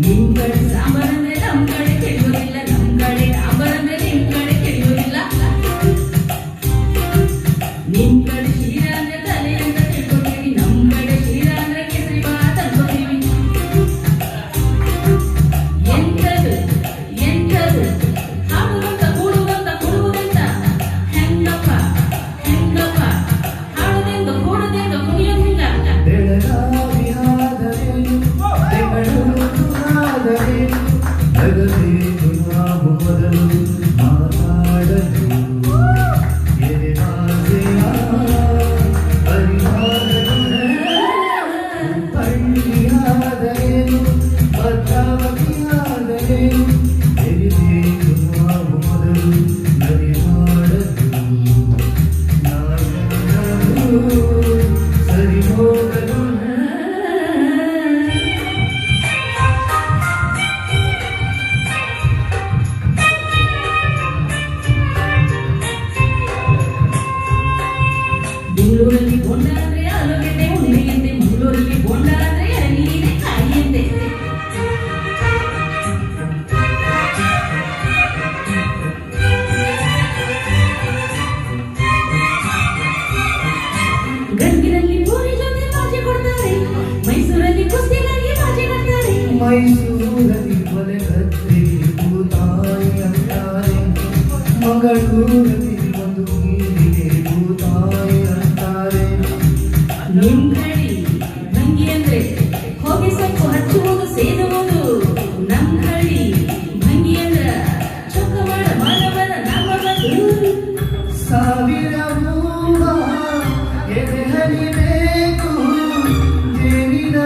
ನಿಮ್ ಕಡೆ ಸಾಂಬಾರಂದ್ರೆ ನಮ್ ಕಡೆ ತಿಳಿಯೋದಿಲ್ಲ, ನಮ್ ಕಡೆ ಸಾಂಬಾರಂದ್ರೆ ನಿಮ್ ಕಡೆ ತಿಳಿಯೋದಿಲ್ಲ. ನಿಮ್ ಕಡೆ ಶೀರಾ ಅಂದ್ರೆ ತಲೆ ಅಂತ ತಿಳ್ಕೊತೀವಿ, ನಮ್ ಕಡೆ ಶೀರಾ ಅಂದ್ರೆ ಕೇಸರಿ ಬಾತ್ ಅನ್ಕೋತೀವಿ. ಎಂತದು ಎಂತದು ಹಾಡುವಂತ ಕೂಡುವಂತ ಕೊಡುವುದಂತ ಹೆಂಗಪ್ಪ ಹೆಂಗಪ್ಪ ಹಾಡುದೆಂಗ ಕೂಡುದೆಂಗ ಕುಣಿಯೋದಿಲ್ಲ. ಬೆಳಗಾವಿಯಾದರೇನು ಬೆಂಗಳೂರಾದರೇನು ಜಗದೇನು ನಾವು ಮೊದಲು ಮಾತಾಡಲು ಎದೆಯಾಸೆಯ ಪರಿಹಾರಗಳು. ಪಳ್ಳಿಯಾದರೇನು ಭದ್ರಾವತಿಯಾದರೇನು ಎದೆದೇನು ನಾವು ಮೊದಲು ನಡೆಮಾಡಲು ನಾವೆಲ್ಲರೂ ಸರಿ ಹೋಗಲು. ಬೆಂಗಳೂರಲ್ಲಿ ಬೋಂಡ ಅಂದ್ರೆ ಆಲೂಗೆಡ್ಡೆ ಉಣ್ಣೆಯಂತೆ, ಮಂಗಳೂರಲ್ಲಿ ಬೋಂಡ ಅಂದ್ರೆ ನೀರಿನ ಕಾಯಿಯಂತೆ. ಗಂಗಿನಲ್ಲಿ ಪೂರಿ ಜೊತೆ ಬಾಜಿ ಕೊಡ್ತಾರೆ, ಮೈಸೂರಲ್ಲಿ ಕುಸ್ತಿಗಾಗಿ ಬಾಜಿ ಕಟ್ತಾರೆ. ಮೈಸೂರಲ್ಲಿ ಕೊಲೆ ಕತ್ತಿ ಭೂತಾಯಿ ಅಂತಾರೆ, ಮಂಗಳೂರಲ್ಲಿ ಒಂದು ನೀರಿಗೆ ಭೂತಾಯಿ ಅಂತಾರೆ. ನಿಮ್ ಕಡೆ ಭಂಗಿ ಅಂದ್ರೆ ಹೊಗೆ ಸೊಪ್ಪು ಹಚ್ಚುವುದು ಸೇದುವುದು, ನಮ್ ಕಡೆ ಭಂಗಿ ಅಂದ್ರ ಚೊಕ್ಕ ಮಾಡ ಮಾನವನ ನಾಮಗಳು. ಸಾವಿರ ಹೂವ ಎದೆ ಹರಿಬೇಕು ಜೇನಿನ